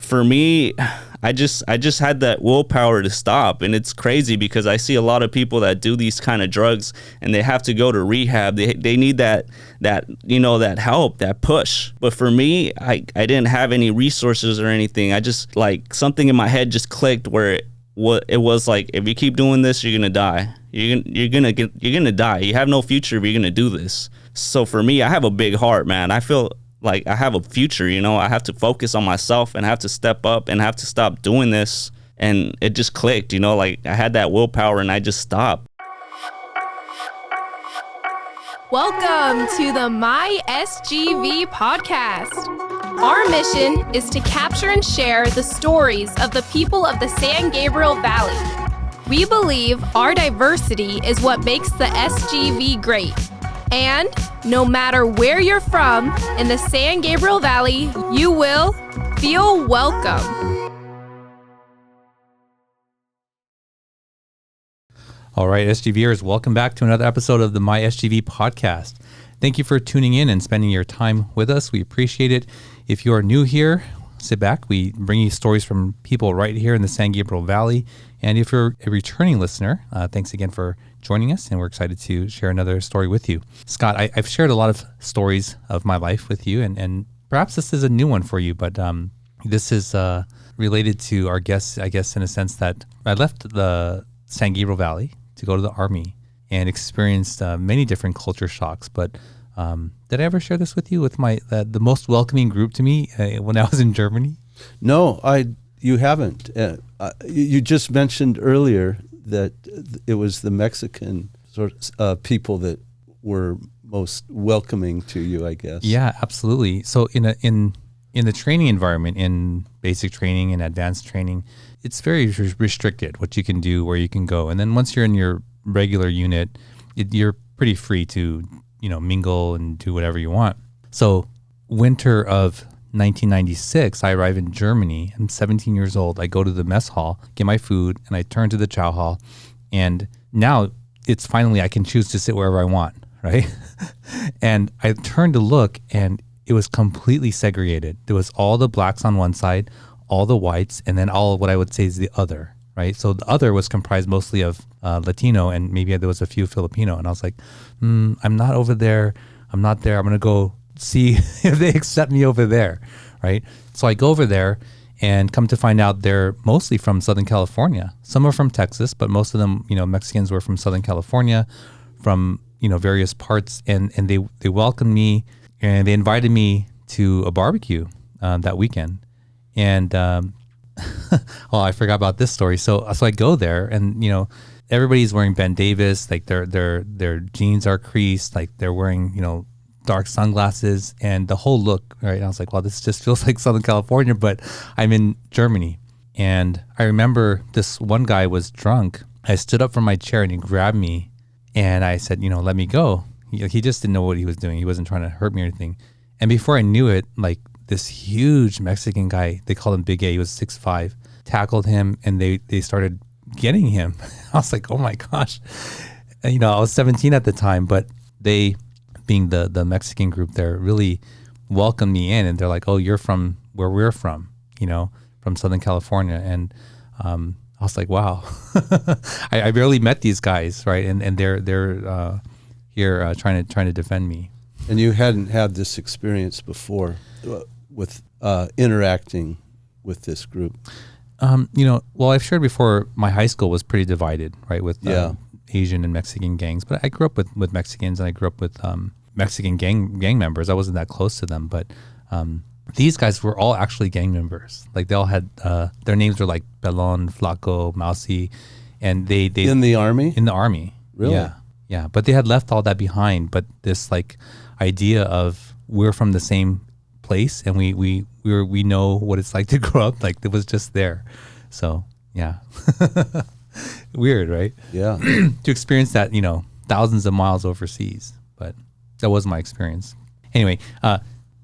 For me, I just had that willpower to stop, and it's crazy because I see a lot of people that do these kind of drugs and they have to go to rehab. They need that that help, that push. But for me, I didn't have any resources or anything. I just, like, something in my head just clicked where it was like, if you keep doing this, you're gonna die. You're gonna die. You have no future if you're gonna do this. So for me, I have a big heart, man. I feel like I have a future, I have to focus on myself and have to step up and have to stop doing this. And it just clicked, like I had that willpower and I just stopped. Welcome to the My SGV podcast. Our mission is to capture and share the stories of the people of the San Gabriel Valley. We believe our diversity is what makes the SGV great. And no matter where you're from in the San Gabriel Valley, you will feel welcome. All right, SGVers, welcome back to another episode of the My SGV podcast. Thank you for tuning in and spending your time with us. We appreciate it. If you are new here, sit back. We bring you stories from people right here in the San Gabriel Valley. And if you're a returning listener, thanks again for joining us, and we're excited to share another story with you. Scott, I've shared a lot of stories of my life with you, and perhaps this is a new one for you, but this is related to our guests, I guess, in a sense that I left the San Gabriel Valley to go to the Army and experienced many different culture shocks. But did I ever share this with you, with the most welcoming group to me when I was in Germany? No, you haven't. You just mentioned earlier that it was the Mexican sort of people that were most welcoming to you, I guess. Yeah, absolutely. So in the training environment, in basic training and advanced training, it's very restricted what you can do, where you can go. And then once you're in your regular unit, you're pretty free to mingle and do whatever you want. So winter of 1996, I arrive in Germany. I'm 17 years old. I go to the mess hall, get my food, and I turn to the chow hall. And now it's finally, I can choose to sit wherever I want, right? And I turned to look, and it was completely segregated. There was all the blacks on one side, all the whites, and then all what I would say is the other, right? So the other was comprised mostly of Latino, and maybe there was a few Filipino. And I was like, I'm not over there. I'm not there. I'm going to go see if they accept me over there, right? So I go over there and come to find out they're mostly from Southern California. Some are from Texas, but most of them, Mexicans were from Southern California, from, various parts. And they welcomed me, and they invited me to a barbecue that weekend. And, I forgot about this story. So I go there, and, everybody's wearing Ben Davis, like their jeans are creased, like they're wearing, dark sunglasses, and the whole look, right? And I was like, wow, this just feels like Southern California, but I'm in Germany. And I remember this one guy was drunk. I stood up from my chair and he grabbed me, and I said, let me go. He just didn't know what he was doing. He wasn't trying to hurt me or anything. And before I knew it, like this huge Mexican guy, they called him Big A, he was 6'5", tackled him, and they started getting him. I was like, oh my gosh. And, I was 17 at the time, but they, being the Mexican group there, really welcomed me in, and they're like, oh, you're from where we're from, from Southern California. And I was like, wow. I barely met these guys, right? And they're here trying to defend me. And you hadn't had this experience before with interacting with this group? Well, I've shared before, my high school was pretty divided, right, with Asian and Mexican gangs. But I grew up with Mexicans, and I grew up with Mexican gang members. I wasn't that close to them, but these guys were all actually gang members. Like, they all had their names were like Pelon, Flaco, Mousy, and they in the army. In the army, really, yeah. But they had left all that behind. But this like idea of we're from the same place, and we know what it's like to grow up. Like, it was just there. So yeah, weird, right? Yeah, to experience that, thousands of miles overseas. But that was my experience. Anyway,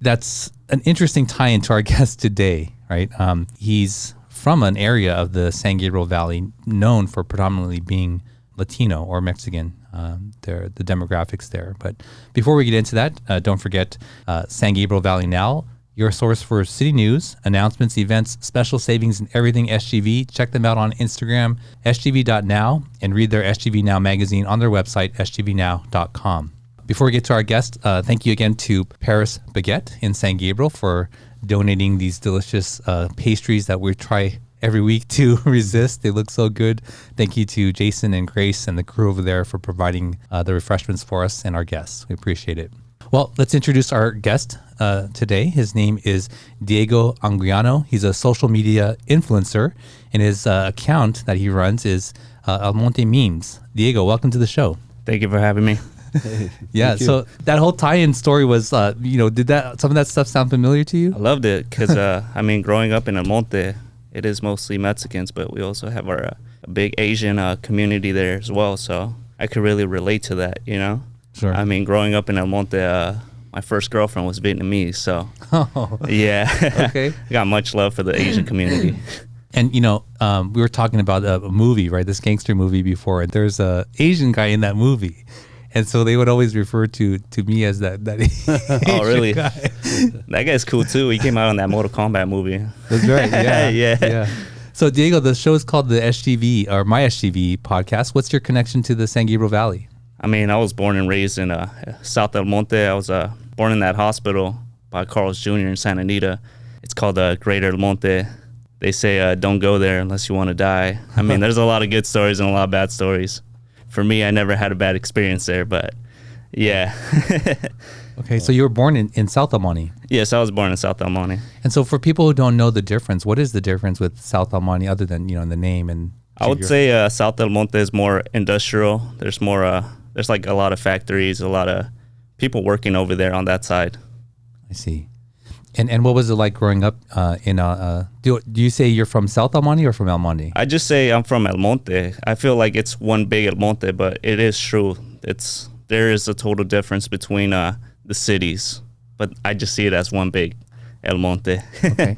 that's an interesting tie into our guest today, right? He's from an area of the San Gabriel Valley known for predominantly being Latino or Mexican, the demographics there. But before we get into that, don't forget San Gabriel Valley Now, your source for city news, announcements, events, special savings, and everything SGV. Check them out on Instagram, sgv.now, and read their SGV Now magazine on their website, sgvnow.com. Before we get to our guest, thank you again to Paris Baguette in San Gabriel for donating these delicious pastries that we try every week to resist. They look so good. Thank you to Jason and Grace and the crew over there for providing the refreshments for us and our guests. We appreciate it. Well, let's introduce our guest today. His name is Diego Anguiano. He's a social media influencer, and his account that he runs is El Monte Memes. Diego, welcome to the show. Thank you for having me. Yeah, so that whole tie-in story was, did some of that stuff sound familiar to you? I loved it because, growing up in El Monte, it is mostly Mexicans, but we also have our big Asian community there as well. So I could really relate to that, Sure. I mean, growing up in El Monte, my first girlfriend was Vietnamese. So, yeah. Okay. Got much love for the Asian community. And, we were talking about a movie, right? This gangster movie before, and there's a Asian guy in that movie. And so they would always refer to me as that Oh, really? guy. That guy's cool, too. He came out on that Mortal Kombat movie. That's right, yeah. Yeah. So, Diego, the show is called the SGV, or My SGV podcast. What's your connection to the San Gabriel Valley? I mean, I was born and raised in South El Monte. I was born in that hospital by Carl's Jr. in Santa Anita. It's called Greater El Monte. They say don't go there unless you want to die. I mean, there's a lot of good stories and a lot of bad stories. For me, I never had a bad experience there, but yeah. Okay, so you were born in South El Monte. Yes, I was born in South El Monte. And so for people who don't know the difference, what is the difference with South El Monte other than, in the name? And I would say South El Monte is more industrial. There's more, there's like a lot of factories, a lot of people working over there on that side. I see. And what was it like growing up do you say you're from South El Monte or from El Monte? I just say I'm from El Monte. I feel like it's one big El Monte, but it is true. There is a total difference between the cities, but I just see it as one big El Monte. Okay.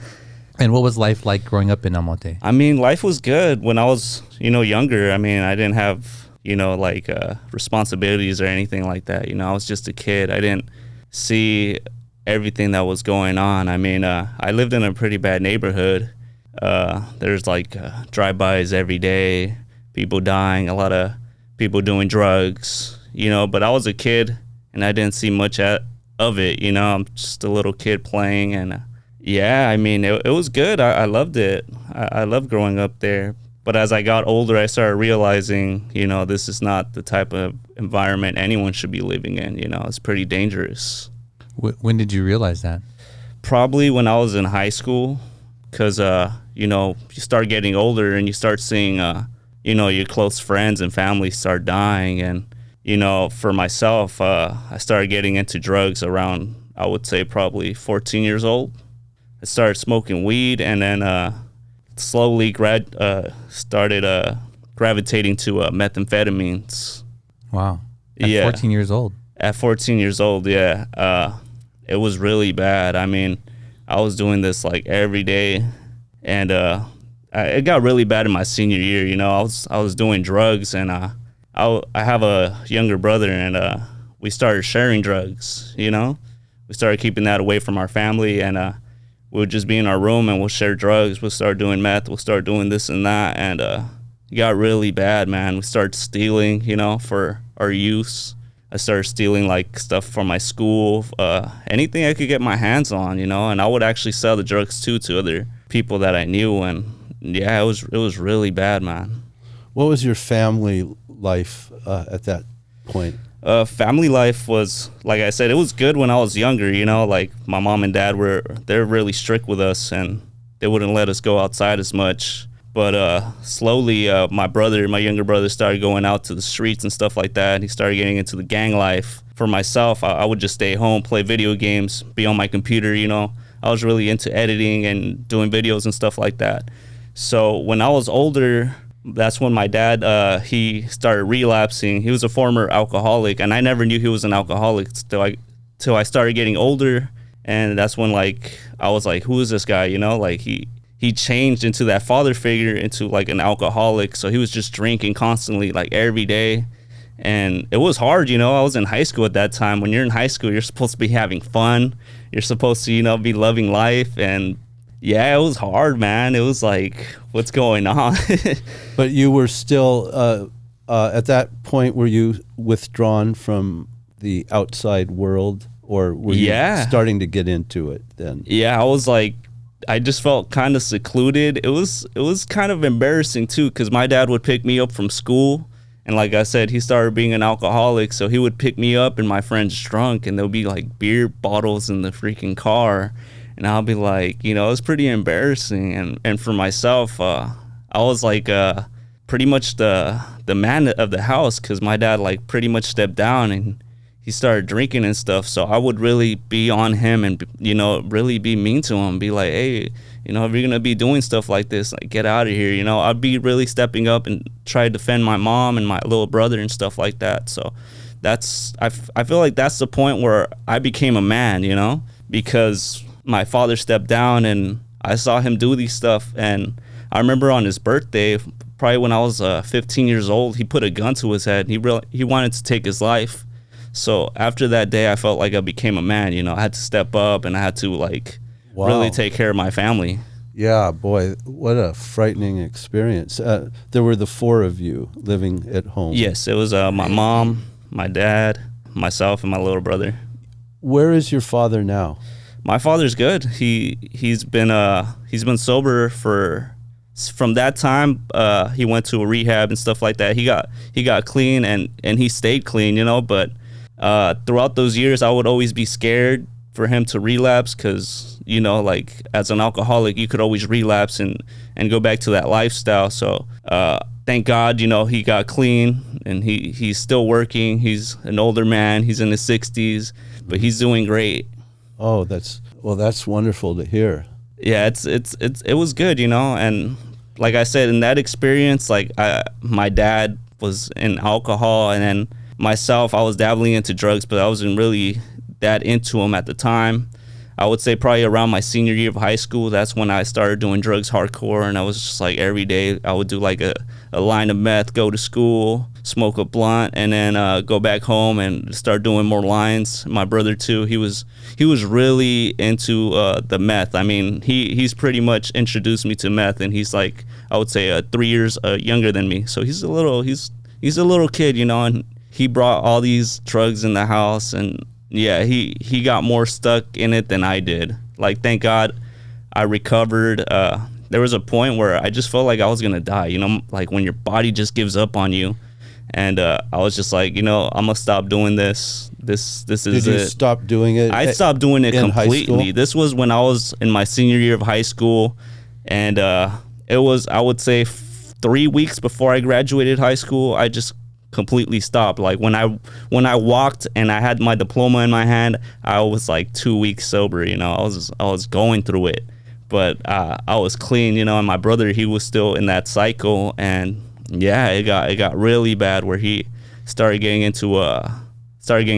And what was life like growing up in El Monte? I mean, life was good when I was, younger. I mean, I didn't have, responsibilities or anything like that. I was just a kid. I didn't see everything that was going on. I mean, I lived in a pretty bad neighborhood. There's like drive-bys every day, people dying, a lot of people doing drugs, but I was a kid and I didn't see much of it. I'm just a little kid playing, and yeah, I mean, it was good. I loved it. I loved growing up there. But as I got older, I started realizing, this is not the type of environment anyone should be living in. It's pretty dangerous. When did you realize that? Probably when I was in high school, because, you start getting older and you start seeing, your close friends and family start dying. And, for myself, I started getting into drugs around, I would say, probably 14 years old. I started smoking weed and then slowly started gravitating to methamphetamines. Wow. At 14 years old. At 14 years old, yeah. It was really bad. I mean, I was doing this like every day, and it got really bad in my senior year. I was doing drugs, and I have a younger brother, and we started sharing drugs. We started keeping that away from our family, and we would just be in our room and we'll share drugs. We'll start doing meth. We'll start doing this and that, and it got really bad, man. We started stealing, for our use. I started stealing like stuff from my school, anything I could get my hands on, and I would actually sell the drugs to other people that I knew. And yeah, it was really bad, man. What was your family life at that point? Family life was, like I said, it was good when I was younger, like my mom and dad they're really strict with us and they wouldn't let us go outside as much. But slowly, my younger brother started going out to the streets and stuff like that. He started getting into the gang life. For myself, I would just stay home, play video games, be on my computer, I was really into editing and doing videos and stuff like that. So when I was older, that's when my dad, he started relapsing. He was a former alcoholic, and I never knew he was an alcoholic till I started getting older. And that's when, I was like, who is this guy, He changed into that father figure, into like an alcoholic. So he was just drinking constantly, like every day. And it was hard, I was in high school at that time. When you're in high school, you're supposed to be having fun. you're supposed to, you know, be loving life. And yeah, it was hard, man. It was like, what's going on? But you were still, at that point, were you withdrawn from the outside world, or were you starting to get into it then? Yeah, I was like, I just felt kind of secluded. It was kind of embarrassing too, because my dad would pick me up from school, and like I said, he started being an alcoholic, so he would pick me up and my friend's drunk, and there'll be like beer bottles in the freaking car, and I'll be like, you know, it was pretty embarrassing. And for myself, I was like pretty much the man of the house, because my dad like pretty much stepped down and he started drinking and stuff. So I would really be on him and, you know, really be mean to him, be like, hey, you know, if you're gonna be doing stuff like this, like, get out of here. You know, I'd be really stepping up and try to defend my mom and my little brother and stuff like that. So that's, I feel like that's the point where I became a man, you know, because my father stepped down and I saw him do these stuff. And I remember on his birthday, probably when I was 15 years old, he put a gun to his head. He wanted to take his life. So after that day, I felt like I became a man. You know, I had to step up and I had to like really take care of my family. Yeah, boy, what a frightening experience. There were the four of you living at home. Yes, it was my mom, my dad, myself, and my little brother. Where is your father now? My father's good. He's been sober from that time. He went to a rehab and stuff like that. He got clean and he stayed clean, you know, but throughout those years, I would always be scared for him to relapse, because, you know, like as an alcoholic, you could always relapse and go back to that lifestyle. So thank God, you know, he got clean and he's still working. He's an older man. He's in his 60s, but he's doing great. Oh, that's wonderful to hear. Yeah, it was good, you know. And like I said, in that experience, like my dad was in alcohol, and then myself, I was dabbling into drugs, but I wasn't really that into them at the time. I would say probably around my senior year of high school, that's when I started doing drugs hardcore, and I was just like every day I would do like a line of meth, go to school, smoke a blunt, and then go back home and start doing more lines. My brother too, he was really into the meth. I mean, he's pretty much introduced me to meth, and he's like, I would say 3 years younger than me. So he's a little kid, you know, and he brought all these drugs in the house, and yeah, he got more stuck in it than I did. Like, thank God I recovered. There was a point where I just felt like I was gonna die, you know, like when your body just gives up on you. And I was just like, you know, I'm gonna stop doing this. This is it. Did you stop doing it? I stopped doing it completely. This was when I was in my senior year of high school, and it was, I would say, 3 weeks before I graduated high school. I just completely stopped. Like when I walked and I had my diploma in my hand, I was like 2 weeks sober. You know, I was going through it, but I was clean. You know, and my brother, he was still in that cycle, and yeah, it got really bad where he started getting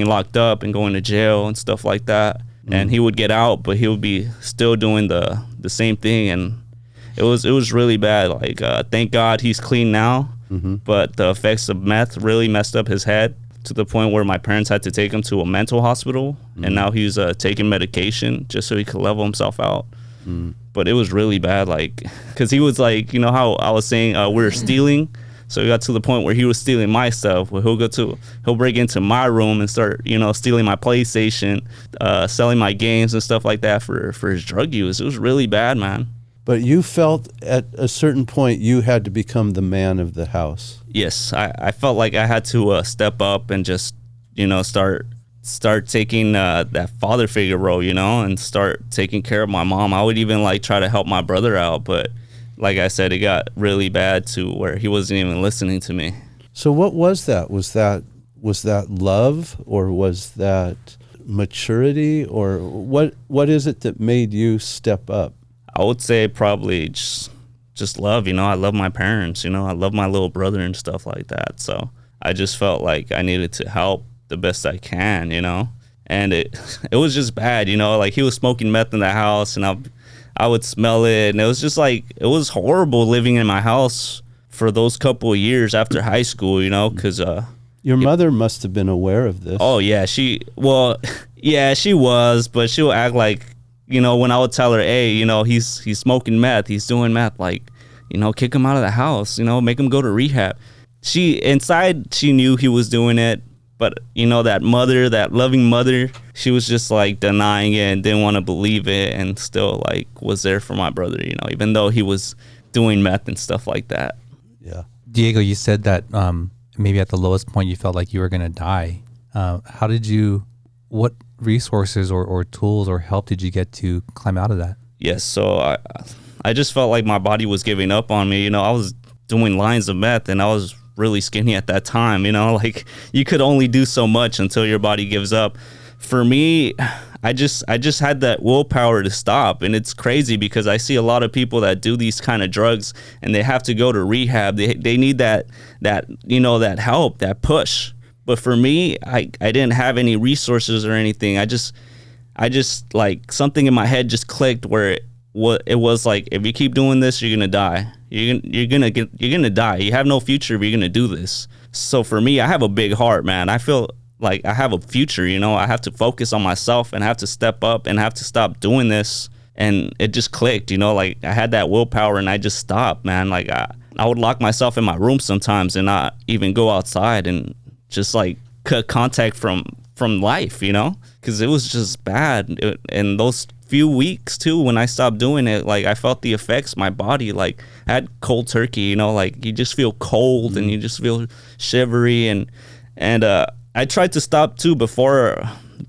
locked up and going to jail and stuff like that. And he would get out, but he would be still doing the same thing, and it was really bad. Like thank God he's clean now. But the effects of meth really messed up his head to the point where my parents had to take him to a mental hospital, and now he's taking medication just so he could level himself out. But it was really bad, like, because he was like, you know how I was saying we were stealing, so it got to the point where he was stealing my stuff. Where he'll break into my room and start, you know, stealing my PlayStation, selling my games and stuff like that for his drug use. It was really bad, man. But you felt at a certain point you had to become the man of the house. Yes, I felt like I had to step up and just, you know, start taking that father figure role, you know, and start taking care of my mom. I would even like try to help my brother out, but like I said, it got really bad to where he wasn't even listening to me. So what was that? Was that love, or was that maturity, or what is it that made you step up? I would say probably just love, you know. I love my parents, you know. I love my little brother and stuff like that. So I just felt like I needed to help the best I can, you know. And it was just bad, you know. Like he was smoking meth in the house, and I would smell it, and it was just like, it was horrible living in my house for those couple of years after high school, you know, because your mother must have been aware of this. Oh yeah, Yeah, she was, but she'll act like, when I would tell her, hey, he's smoking meth, he's doing meth, like, kick him out of the house, make him go to rehab. Inside, she knew he was doing it, but, that loving mother, she was just like denying it and didn't want to believe it, and still like was there for my brother, even though he was doing meth and stuff like that. Yeah. Diego, you said that maybe at the lowest point you felt like you were going to die. What resources or tools or help did you get to climb out of that? Yes, so I just felt like my body was giving up on me. I was doing lines of meth and I was really skinny at that time. Like you could only do so much until your body gives up. For me, I just had that willpower to stop, and it's crazy because I see a lot of people that do these kind of drugs and they have to go to rehab. They need that help, that push. But for me, I didn't have any resources or anything. I just like something in my head just clicked where it was like, if you keep doing this, you're gonna die. You're gonna die. You have no future if you're gonna do this. So for me, I have a big heart, man. I feel like I have a future. I have to focus on myself and have to step up and have to stop doing this. And it just clicked. Like I had that willpower and I just stopped, man. Like I would lock myself in my room sometimes and not even go outside and just like cut contact from life, because it was just bad. And those few weeks too, when I stopped doing it, like I felt the effects. My body, like I had cold turkey, like you just feel cold and you just feel shivery. And I tried to stop too before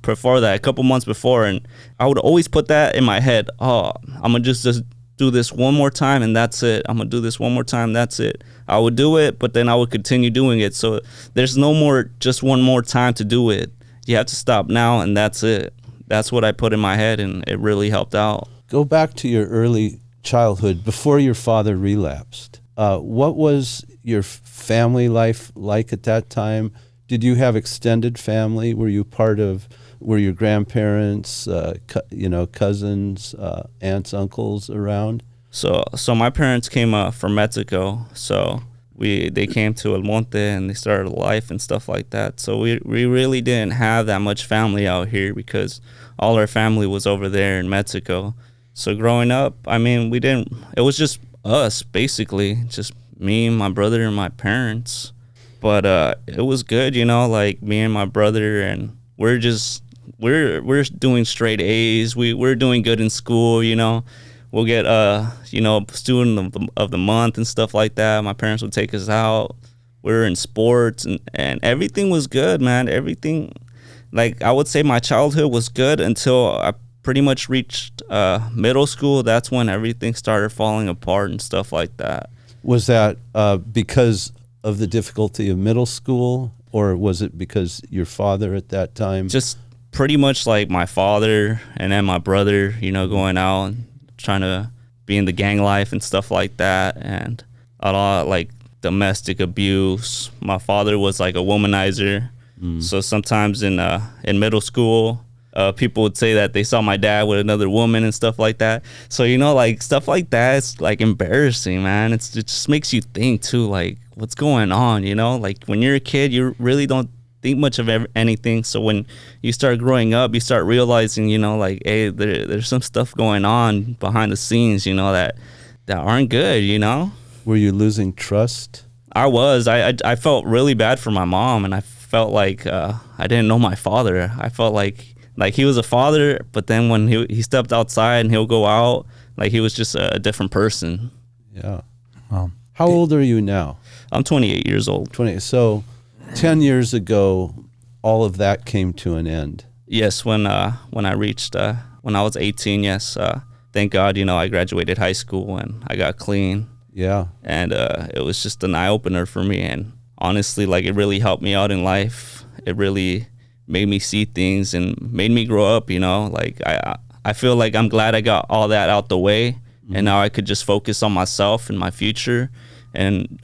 that, a couple months before, and I would always put that in my head. Oh, I'm gonna just do this one more time and that's it. I'm gonna do this one more time, that's it. I would do it, but then I would continue doing it. So there's no more just one more time to do it. You have to stop now and that's it. That's what I put in my head, and it really helped out. Go back to your early childhood before your father relapsed. What was your family life like at that time? Did you have extended family? Were your grandparents, cousins, aunts, uncles around? So my parents came from Mexico. So they came to El Monte and they started a life and stuff like that. So we really didn't have that much family out here because all our family was over there in Mexico. So growing up, it was just us, basically, just me, my brother, and my parents. But it was good, like me and my brother, and we're doing straight A's. We're doing good in school, We'll get student of the month and stuff like that. My parents would take us out. We're in sports and everything was good, man. Everything, like I would say my childhood was good until I pretty much reached middle school. That's when everything started falling apart and stuff like that. Was that because of the difficulty of middle school, or was it because your father at that time? Just pretty much like my father and then my brother, going out and trying to be in the gang life and stuff like that, and a lot of like domestic abuse. My father was like a womanizer. So sometimes in middle school, people would say that they saw my dad with another woman and stuff like that. So like stuff like that, it's like embarrassing, man. It just makes you think too, like what's going on, like when you're a kid, you really don't think much of anything. So when you start growing up, you start realizing, like, hey, there's some stuff going on behind the scenes, that aren't good, Were you losing trust? I was. I felt really bad for my mom, and I felt like I didn't know my father. I felt like he was a father, but then when he stepped outside and he'll go out, like he was just a different person. Yeah. Wow. How old are you now? I'm 28 years old. 20. So 10 years ago, all of that came to an end. Yes, when I was 18, yes. Thank God, I graduated high school and I got clean. Yeah. And it was just an eye-opener for me. And honestly, like it really helped me out in life. It really made me see things and made me grow up, Like I feel like I'm glad I got all that out the way. Mm-hmm. And now I could just focus on myself and my future and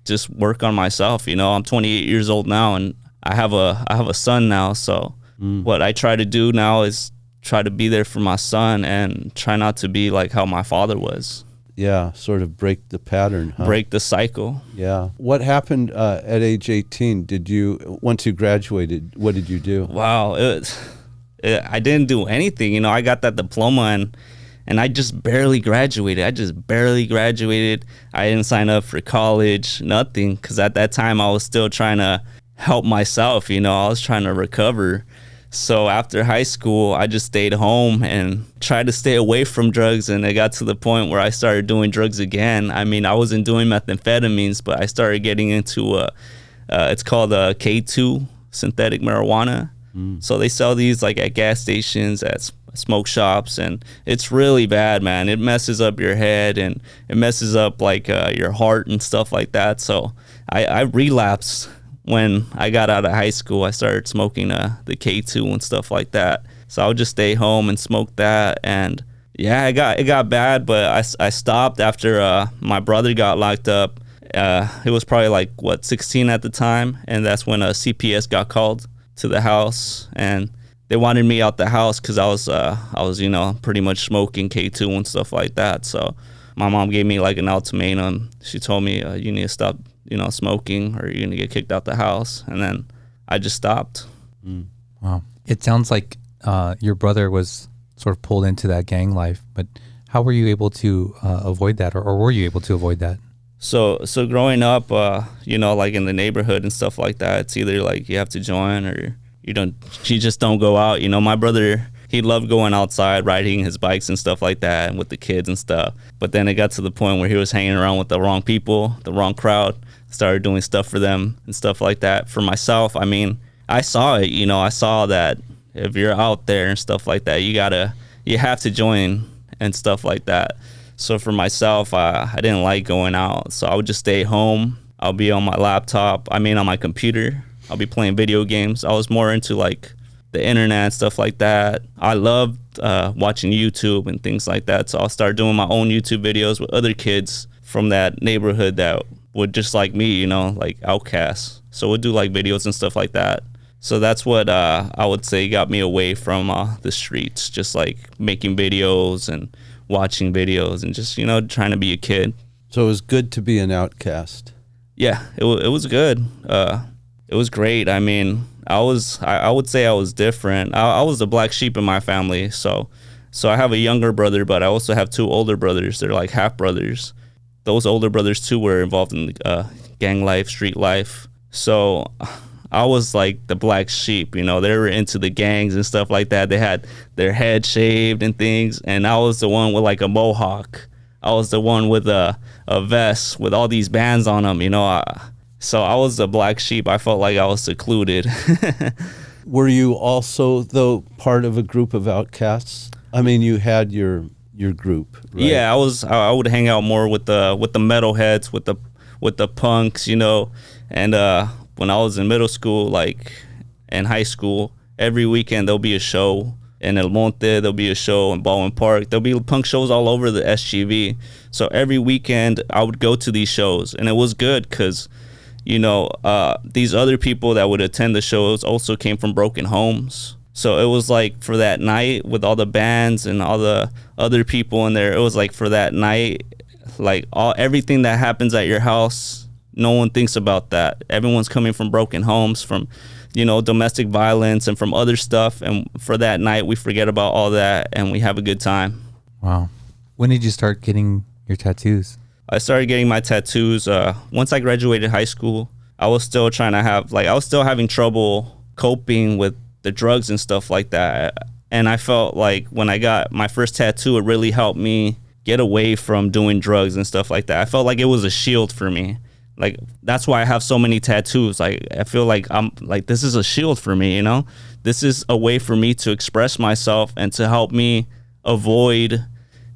just work on myself. I'm 28 years old now and I have a son now. So what I try to do now is try to be there for my son and try not to be like how my father was. Yeah, sort of break the pattern, huh? Break the cycle. Yeah. What happened at age 18? Once you graduated, what did you do? Wow. I didn't do anything. You know, I got that diploma and I just barely graduated. I didn't sign up for college, nothing, because at that time I was still trying to help myself. You know, I was trying to recover. So after high school, I just stayed home and tried to stay away from drugs. And it got to the point where I started doing drugs again. I mean, I wasn't doing methamphetamines, but I started getting into it's called K2, synthetic marijuana. So they sell these like at gas stations, at smoke shops, and it's really bad, man. It messes up your head and it messes up like your heart and stuff like that. So I relapsed when I got out of high school. I started smoking the K2 and stuff like that. So I would just stay home and smoke that. And yeah, it got bad, but I stopped after my brother got locked up. It was probably like 16 at the time, and that's when a CPS got called to the house, and they wanted me out the house because I was you know, pretty much smoking K2 and stuff like that. So my mom gave me like an ultimatum. She told me you need to stop, you know, smoking, or you're gonna get kicked out the house. And then I just stopped. Wow. It sounds like your brother was sort of pulled into that gang life, but how were you able to avoid that, or were you able to avoid that? So growing up, you know, like in the neighborhood and stuff like that, it's either like you have to join or you just don't go out. You know, my brother, he loved going outside, riding his bikes and stuff like that, and with the kids and stuff. But then it got to the point where he was hanging around with the wrong people, the wrong crowd, started doing stuff for them and stuff like that. For myself, I mean, I saw it, you know, I saw that if you're out there and stuff like that, you have to join and stuff like that. So for myself, I didn't like going out. So I would just stay home. I'll be on my laptop. I mean, on my computer. I'll be playing video games. I was more into like the internet and stuff like that. I loved watching YouTube and things like that. So I'll start doing my own YouTube videos with other kids from that neighborhood that would just like me, you know, like outcasts. So we'll do like videos and stuff like that. So that's what I would say got me away from the streets, just like making videos and watching videos and just, you know, trying to be a kid. So it was good to be an outcast. Yeah, it was good. It was great. I mean, I would say I was different. I was the black sheep in my family. So I have a younger brother, but I also have two older brothers. They're like half brothers. Those older brothers too were involved in gang life, street life. So I was like the black sheep, you know. They were into the gangs and stuff like that. They had their head shaved and things, and I was the one with like a mohawk. I was the one with a vest with all these bands on them, you know. So I was the black sheep. I felt like I was secluded. Were you also, though, part of a group of outcasts? I mean, you had your group, right? Yeah, I would hang out more with the metalheads, with the punks, you know. And when I was in middle school, like in high school, every weekend there'll be a show in El Monte, there'll be a show in Baldwin Park, there'll be punk shows all over the SGV. So every weekend I would go to these shows, and it was good because, you know, these other people that would attend the shows also came from broken homes. So it was like for that night with all the bands and all the other people in there, it was like for that night, like everything that happens at your house, no one thinks about that. Everyone's coming from broken homes, from, you know, domestic violence and from other stuff. And for that night, we forget about all that and we have a good time. Wow. When did you start getting your tattoos? I started getting my tattoos once I graduated high school. I was still having trouble coping with the drugs and stuff like that. And I felt like when I got my first tattoo, it really helped me get away from doing drugs and stuff like that. I felt like it was a shield for me. Like, that's why I have so many tattoos. Like, I feel like I'm like, this is a shield for me, you know? This is a way for me to express myself and to help me avoid,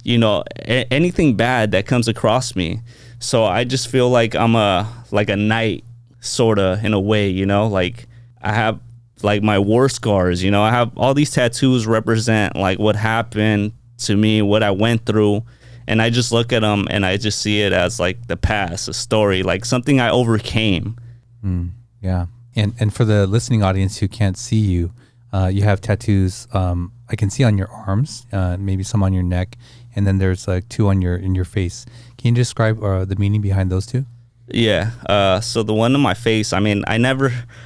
you know, anything bad that comes across me. So I just feel like I'm a knight, sort of, in a way, you know? Like, I have like my war scars, you know? I have all these tattoos represent like what happened to me, what I went through. And I just look at them and I just see it as like the past, a story, like something I overcame. Yeah. And for the listening audience who can't see you, you have tattoos I can see on your arms, maybe some on your neck, and then there's like two on in your face. Can you describe the meaning behind those two? Yeah. So the one on my face, I mean, I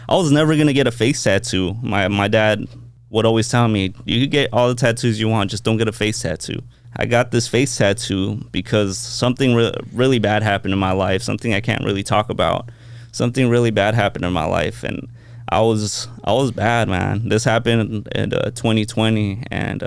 was never going to get a face tattoo. My dad would always tell me, you could get all the tattoos you want, just don't get a face tattoo. I got this face tattoo because something really bad happened in my life, something I can't really talk about. Something really bad happened in my life, and I was bad, man. This happened in 2020, and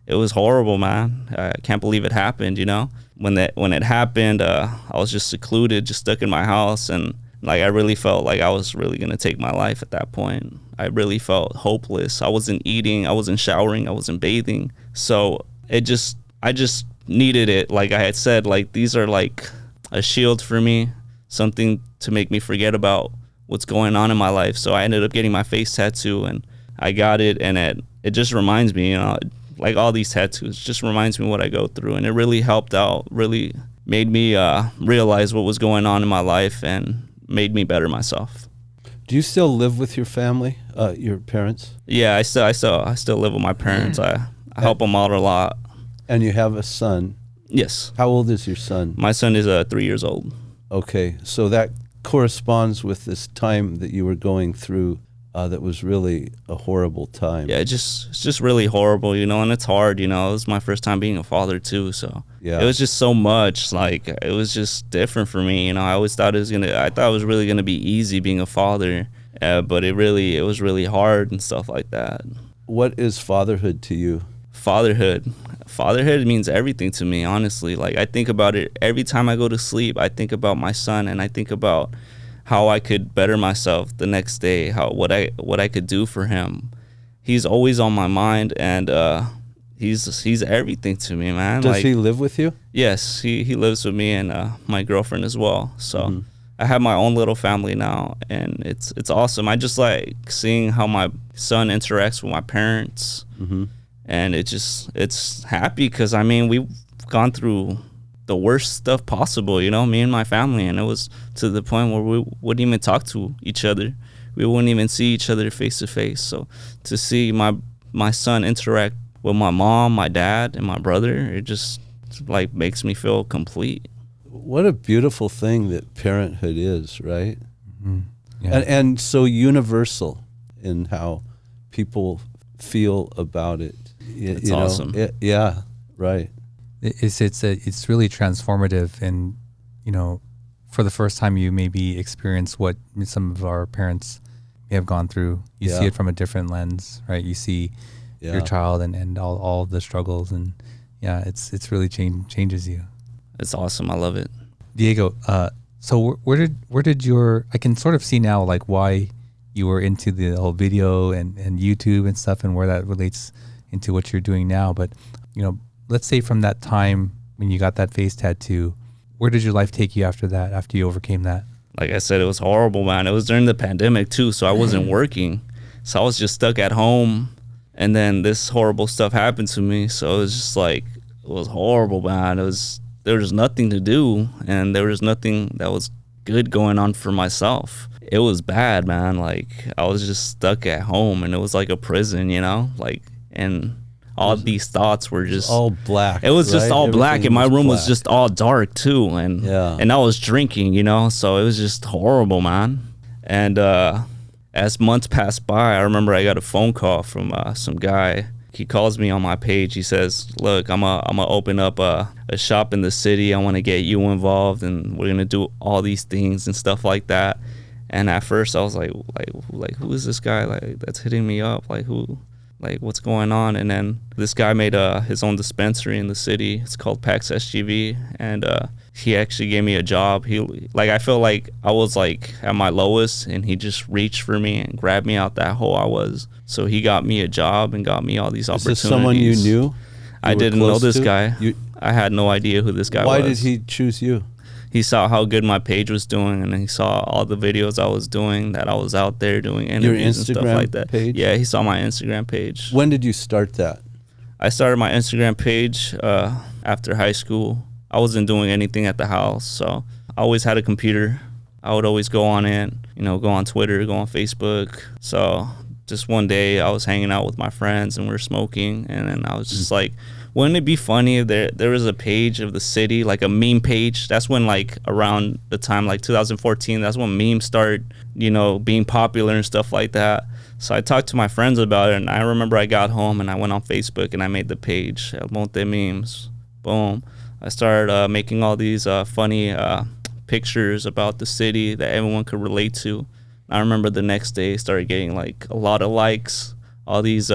it was horrible, man. I can't believe it happened, you know? When it happened, I was just secluded, just stuck in my house, and like I really felt like I was really gonna take my life at that point. I really felt hopeless. I wasn't eating, I wasn't showering, I wasn't bathing. So I just needed it. Like I had said, like these are like a shield for me, something to make me forget about what's going on in my life. So I ended up getting my face tattoo, and I got it, and it just reminds me, you know, like all these tattoos just reminds me what I go through, and it really helped out, really made me realize what was going on in my life and made me better myself. Do you still live with your family, your parents? Yeah, I still live with my parents. I help them out a lot. And you have a son. Yes. How old is your son? My son is 3 years old. Okay, so that corresponds with this time that you were going through that was really a horrible time. Yeah, it's just really horrible, you know, and it's hard, you know. It was my first time being a father too, so yeah. It was just so much, like it was just different for me, you know. I thought it was really gonna be easy being a father, but it was really hard and stuff like that. What is fatherhood to you? Fatherhood means everything to me, honestly. Like I think about it every time I go to sleep. I think about my son, and I think about how I could better myself the next day, what I could do for him. He's always on my mind, and he's everything to me, man. Does he live with you? Yes, he lives with me and my girlfriend as well. So I have my own little family now, and it's awesome. I just like seeing how my son interacts with my parents, and it's happy because I mean we've gone through the worst stuff possible, you know, me and my family, and it was to the point where we wouldn't even talk to each other. We wouldn't even see each other face to face. So to see my son interact with my mom, my dad, and my brother, it just like makes me feel complete. What a beautiful thing that parenthood is, right? Yeah. And so universal in how people feel about it. It's awesome. Yeah, right. It's really transformative, and you know, for the first time you maybe experience what some of our parents may have gone through. You see it from a different lens, right? You see your child and all of the struggles, and yeah, it's really changes you. It's awesome. I love it. Diego, so where did your, I can sort of see now like why you were into the whole video and YouTube and stuff, and where that relates into what you're doing now. But you know, let's say from that time when you got that face tattoo, where did your life take you after that, after you overcame that? Like I said, it was horrible, man. It was during the pandemic too, so I wasn't working. So I was just stuck at home, and then this horrible stuff happened to me. So it was just like, it was horrible, man. There was nothing to do, and there was nothing that was good going on for myself. It was bad, man. Like I was just stuck at home, and it was like a prison, you know, like, and all these thoughts were just all black. It was just all Everything black, and my room was black. just all dark too. And I was drinking, you know, so it was just horrible, man. And as months passed by, I remember I got a phone call from some guy. He calls me on my page. He says, "Look, I'm gonna open up a shop in the city. I want to get you involved, and we're gonna do all these things and stuff like that." And at first, I was like, who is this guy? Like that's hitting me up? Like who? Like what's going on? And then this guy made his own dispensary in the city. It's called PAX SGV, and he actually gave me a job. I felt like I was like at my lowest, and he just reached for me and grabbed me out that hole I was. So he got me a job and got me all these opportunities. Is this someone you knew? I didn't know this guy. I had no idea who this guy was. Why did he choose you? He saw how good my page was doing, and he saw all the videos I was doing, that I was out there doing interviews and stuff like that. Page? Yeah, he saw my Instagram page. When did you start that? I started my Instagram page after high school. I wasn't doing anything at the house, so I always had a computer. I would always go on it, you know, go on Twitter, go on Facebook. So just one day I was hanging out with my friends and we were smoking, and then I was just like, wouldn't it be funny if there was a page of the city, like a meme page? That's when, like, around the time, like 2014, that's when memes started, you know, being popular and stuff like that. So I talked to my friends about it, and I remember I got home and I went on Facebook and I made the page, El Monte Memes. Boom. I started making all these funny pictures about the city that everyone could relate to. I remember the next day started getting like a lot of likes. All these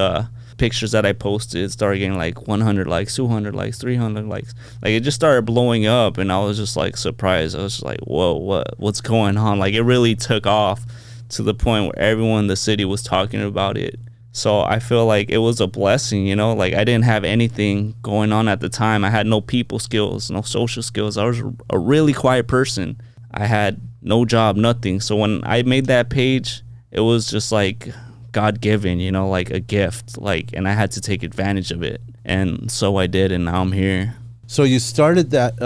pictures that I posted started getting like 100 likes, 200 likes, 300 likes. Like it just started blowing up, and I was just like surprised. I was just like, whoa, what's going on? Like it really took off to the point where everyone in the city was talking about it. So I feel like it was a blessing, you know, like I didn't have anything going on at the time. I had no people skills, no social skills. I was a really quiet person. I had no job, nothing. So when I made that page, it was just like God given, you know, like a gift, like, and I had to take advantage of it. And so I did, and now I'm here. So you started that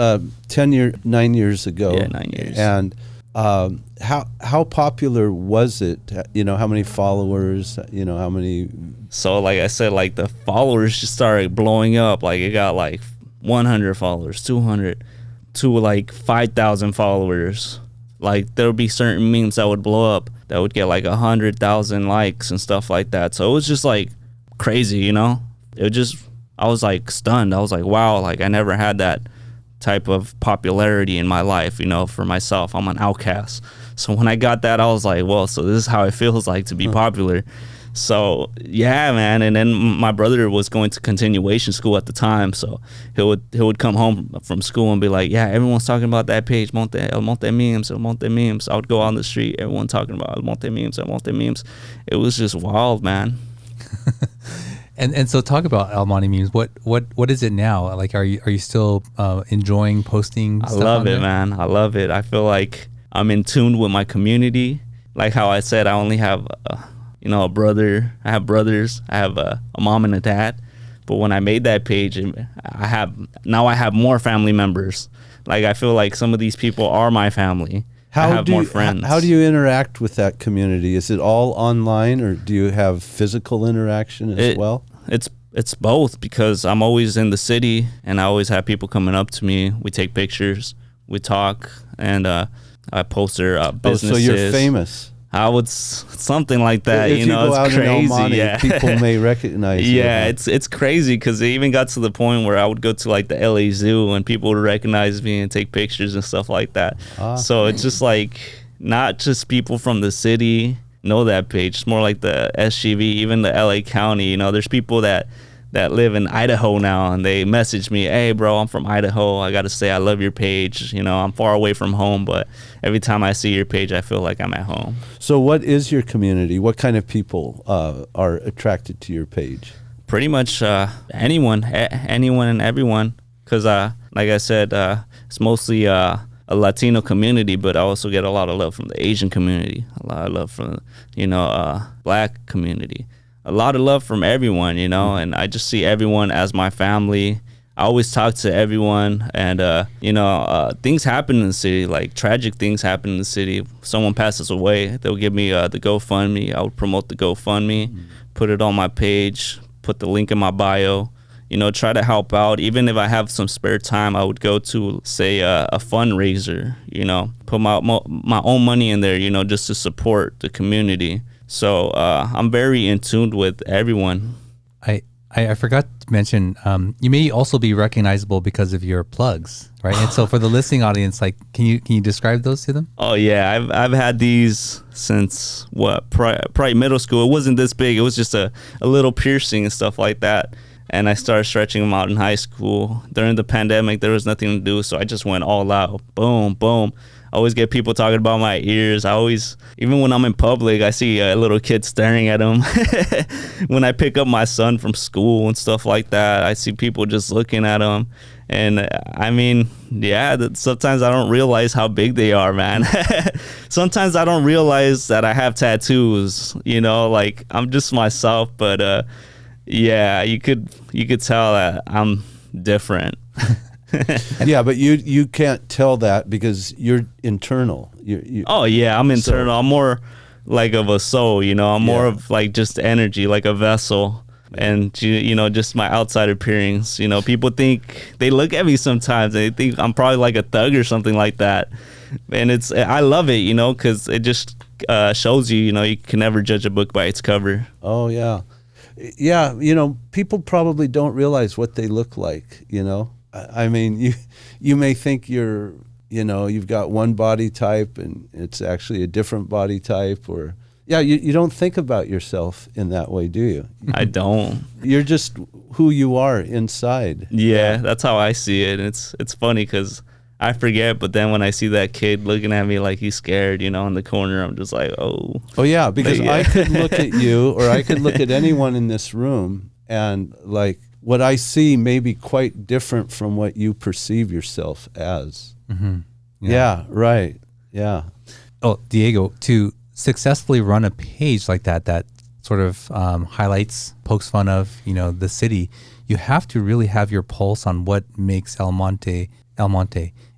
9 years ago. Yeah, 9 years. And how popular was it? You know, how many followers? You know, how many? So like I said, like the followers just started blowing up. Like it got like 100 followers, 200 to like 5,000 followers. Like there would be certain memes that would blow up that would get like 100,000 likes and stuff like that. So it was just like crazy, you know. I was like stunned. I was like, wow, like I never had that type of popularity in my life, you know. For myself, I'm an outcast. So when I got that, I was like, well, so this is how it feels like to be popular. So yeah, man. And then my brother was going to continuation school at the time, so he would come home from school and be like, yeah, everyone's talking about that page, El Monte Memes, El Monte Memes. I would go on the street, everyone talking about El Monte Memes, El Monte Memes. It was just wild, man. And so talk about El Monte Memes. What is it now? Like, are you still enjoying posting stuff? I love it, man. I love it. I feel like I'm in tune with my community. Like how I said, I only have a brother. I have brothers. I have a mom and a dad. But when I made that page, I have more family members. Like I feel like some of these people are my family. I have more friends. How do you interact with that community? Is it all online, or do you have physical interaction as well? It's both, because I'm always in the city and I always have people coming up to me. We take pictures, we talk, and I post their businesses. Oh, so you're famous. I would something like that. If you know, go it's out crazy. In El Monte, yeah, people may recognize you. Yeah, it's crazy, because it even got to the point where I would go to like the LA Zoo and people would recognize me and take pictures and stuff like that. So it's just like not just people from the city know that page. It's more like the SGV, even the LA County. You know, there's people that live in Idaho now, and they message me, hey bro, I'm from Idaho, I gotta say I love your page. You know, I'm far away from home, but every time I see your page I feel like I'm at home. So what is your community? What kind of people are attracted to your page? Pretty much anyone and everyone, because like I said, it's mostly a Latino community, but I also get a lot of love from the Asian community, a lot of love from Black community, a lot of love from everyone, you know. And I just see everyone as my family. I always talk to everyone, and things happen in the city, like tragic things happen in the city. If someone passes away, they'll give me the GoFundMe. I would promote the GoFundMe, put it on my page, put the link in my bio, you know, try to help out. Even if I have some spare time, I would go to, say, a fundraiser, you know, put my own money in there, you know, just to support the community. So I'm very in tune with everyone. I forgot to mention, you may also be recognizable because of your plugs, right? And so for the listening audience, like, can you describe those to them? Oh yeah, I've had these since probably middle school. It wasn't this big. It was just a little piercing and stuff like that. And I started stretching them out in high school. During the pandemic, there was nothing to do, so I just went all out. Boom, boom. I always get people talking about my ears. Even when I'm in public, I see a little kid staring at them. When I pick up my son from school and stuff like that, I see people just looking at him. And I mean, yeah, sometimes I don't realize how big they are, man. Sometimes I don't realize that I have tattoos, you know, like I'm just myself, but yeah, you could tell that I'm different. Yeah, but you can't tell that because you're internal. Oh yeah, I'm internal. I'm more like of a soul, you know. I'm more of like just energy, like a vessel. And just my outside appearance. People think, they look at me sometimes, they think I'm probably like a thug or something like that. And I love it, because it just shows you, you can never judge a book by its cover. Oh yeah. Yeah, people probably don't realize what they look like, I mean, you may think you've got one body type and it's actually a different body type, or you don't think about yourself in that way, do you? I don't. You're just who you are inside. Yeah, that's how I see it. And it's funny because I forget, but then when I see that kid looking at me like he's scared, in the corner, I'm just like, oh. Oh yeah, because I could look at you, or I could look at anyone in this room, and like what I see may be quite different from what you perceive yourself as. Mm-hmm. Yeah, right. Yeah. Oh, Diego, to successfully run a page like that sort of highlights, pokes fun of, the city, you have to really have your pulse on what makes El Monte.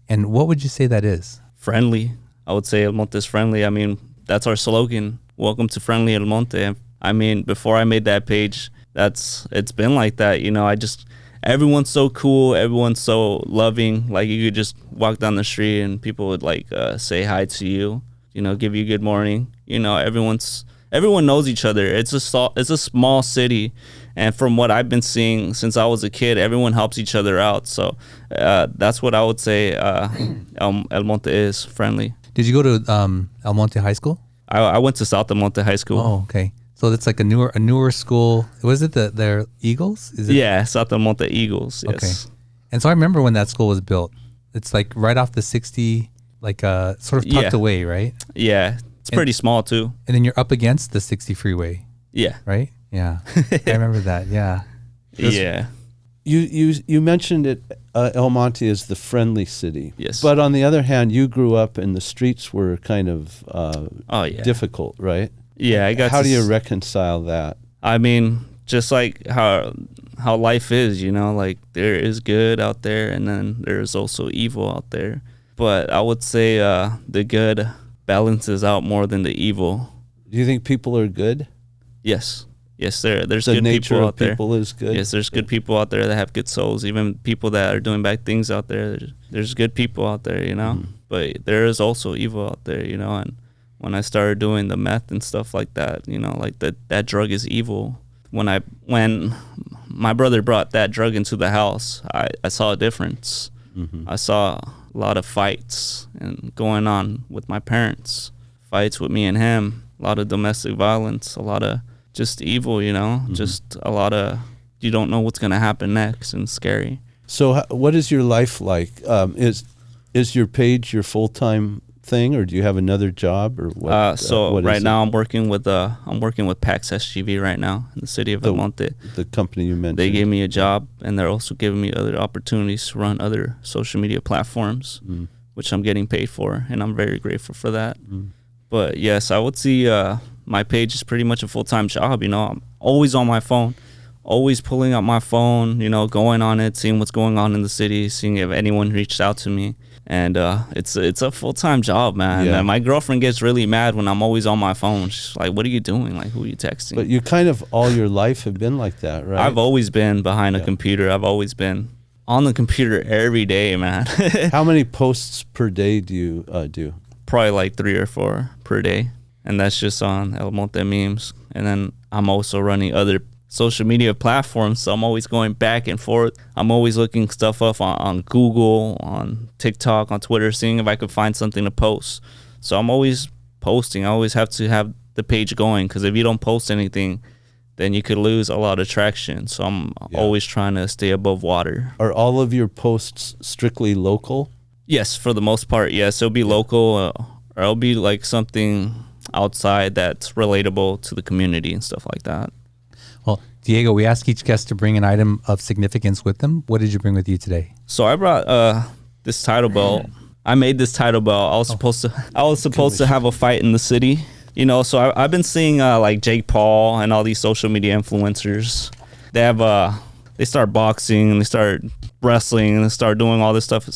And what would you say that is? Friendly. I would say El Monte is friendly. I mean, that's our slogan. Welcome to Friendly El Monte. I mean, before I made that page, it's been like that. Everyone's so cool. Everyone's so loving. Like, you could just walk down the street and people would say hi to you, give you good morning. Everyone knows each other. It's a small city. And from what I've been seeing since I was a kid, everyone helps each other out. So that's what I would say El Monte is, friendly. Did you go to El Monte High School? I went to South El Monte High School. Oh, okay. So it's like a newer school. Was it their Eagles? Is it? Yeah, South El Monte Eagles, yes. Okay. And so I remember when that school was built. It's like right off the 60, like sort of tucked away, right? Yeah, it's pretty small too. And then you're up against the 60 freeway. Yeah. Right? Yeah. I remember that, yeah. Yeah. You mentioned it, El Monte is the friendly city. Yes. But on the other hand, you grew up and the streets were kind of difficult, right? Yeah, How do you reconcile that? I mean, just like how life is, like there is good out there and then there's also evil out there. But I would say the good balances out more than the evil. Do you think people are good? Yes, there's good people out there. People is good. Yes, there's good people out there that have good souls. Even people that are doing bad things out there, there's good people out there, But there is also evil out there, And when I started doing the meth and stuff like that, like that drug is evil. When my brother brought that drug into the house, I saw a difference. Mm-hmm. I saw a lot of fights and going on with my parents, fights with me and him, a lot of domestic violence, a lot of just evil, just a lot of, you don't know what's going to happen next, and scary. So what is your life like? Is your page your full-time thing, or do you have another job, or what? What right now I'm working with PAX SGV right now in the city of El Monte. The company you mentioned. They gave me a job, and they're also giving me other opportunities to run other social media platforms, which I'm getting paid for, and I'm very grateful for that. But yes, I would see my page is pretty much a full-time job. I'm always on my phone, always pulling out my phone, going on it, seeing what's going on in the city, seeing if anyone reached out to me. And it's a full-time job, man. Yeah. And my girlfriend gets really mad when I'm always on my phone. She's like, what are you doing? Like, who are you texting? But you kind of all your life have been like that, right? I've always been behind a computer. I've always been on the computer every day, man. How many posts per day do you do? Probably like 3 or 4 per day. And that's just on El Monte memes. And then I'm also running other social media platforms, so I'm always going back and forth. I'm always looking stuff up on Google, on TikTok, on Twitter, seeing if I could find something to post. So I'm always posting. I always have to have the page going, because if you don't post anything, then you could lose a lot of traction. So I'm always trying to stay above water. Are all of your posts strictly local? Yes, for the most part, yes. It'll be local, or it'll be like something outside that's relatable to the community and stuff like that. Well, Diego, we ask each guest to bring an item of significance with them. What did you bring with you today? So I brought this title belt. I made this title belt. I was supposed to have a fight in the city. So I've been seeing like Jake Paul and all these social media influencers. They have they start boxing and they start wrestling and they start doing all this stuff.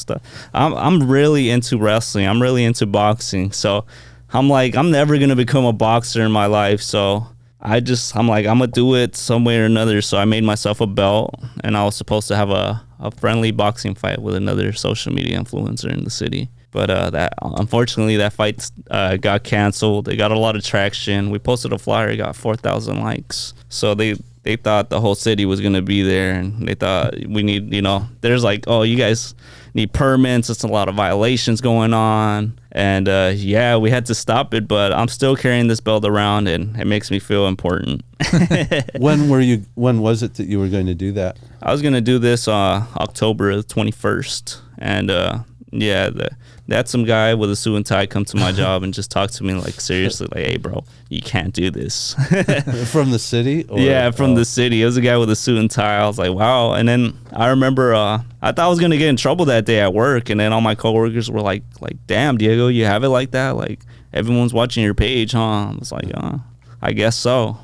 I'm really into wrestling. I'm really into boxing. So I'm like, I'm never gonna become a boxer in my life. So I'm like, I'm gonna do it some way or another. So I made myself a belt, and I was supposed to have a friendly boxing fight with another social media influencer in the city. But that unfortunately that fight got canceled. It got a lot of traction. We posted a flyer, it got 4,000 likes. So they thought the whole city was gonna be there, and they thought we need, there's like, oh, you guys need permits. It's a lot of violations going on. And yeah, we had to stop it, but I'm still carrying this belt around, and it makes me feel important. When was it that you were going to do that? I was going to do this October 21st. And yeah, they had some guy with a suit and tie come to my job and just talk to me like seriously, like, hey, bro, you can't do this. From the city? Yeah, from the city. It was a guy with a suit and tie. I was like, wow. And then I remember I thought I was going to get in trouble that day at work. And then all my coworkers were like, damn, Diego, you have it like that? Like, everyone's watching your page, huh? I was like, I guess so.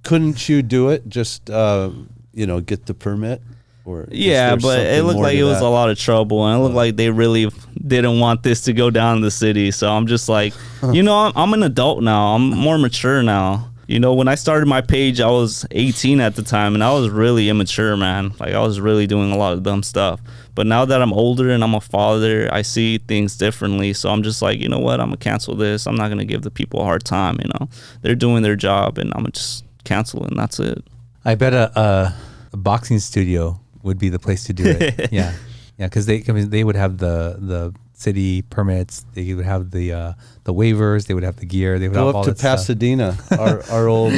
Couldn't you do it? Just, get the permit? Or yeah, but it looked like it was a lot of trouble, and it looked like they really didn't want this to go down in the city. So I'm just like, I'm an adult now. I'm more mature now. When I started my page, I was 18 at the time, and I was really immature, man. Like, I was really doing a lot of dumb stuff. But now that I'm older and I'm a father, I see things differently. So I'm just like, you know what? I'm going to cancel this. I'm not going to give the people a hard time, They're doing their job, and I'm going to just cancel it, and that's it. I bet a boxing studio would be the place to do it. Yeah, because they would have the city permits. They would have the waivers. They would have the gear. They would go have up all to that Pasadena. Our old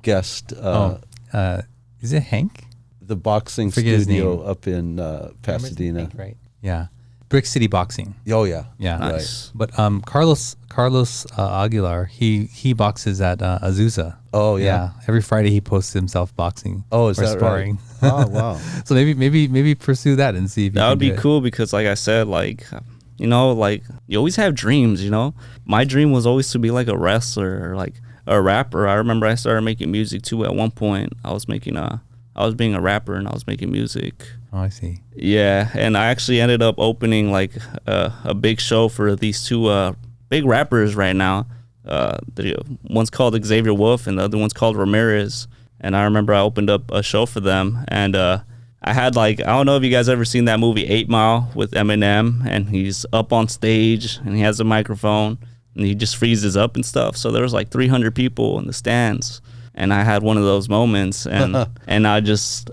guest. Is it Hank? The boxing studio up in Pasadena. Hank, right? Yeah, Brick City Boxing. Oh yeah, yeah, nice. Right. But Carlos Aguilar, he boxes at Azusa. Oh yeah. Every Friday he posts himself boxing. Oh, is or that sparring. Right? Oh wow. So maybe pursue that and see if that would be cool, because like I said, like, you always have dreams. My dream was always to be like a wrestler or like a rapper. I remember I started making music too. At one point, I was being a rapper and I was making music. Oh, I see. Yeah, and I actually ended up opening like a big show for these two big rappers right now. One's called Xavier Wolf and the other one's called Ramirez. And I remember I opened up a show for them, and I had I don't know if you guys ever seen that movie 8 Mile with Eminem, and he's up on stage and he has a microphone and he just freezes up and stuff. So there was like 300 people in the stands, and I had one of those moments, and and I just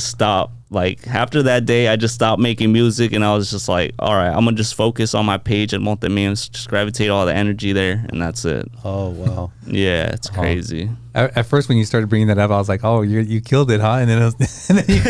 stopped. Like, after that day, I just stopped making music, and I was just like, all right, I'm gonna just focus on my page and Montemillos, just gravitate all the energy there, and that's it. Oh wow. Yeah, it's crazy. At first, when you started bringing that up, I was like, "Oh, you killed it, huh?" And then, and then you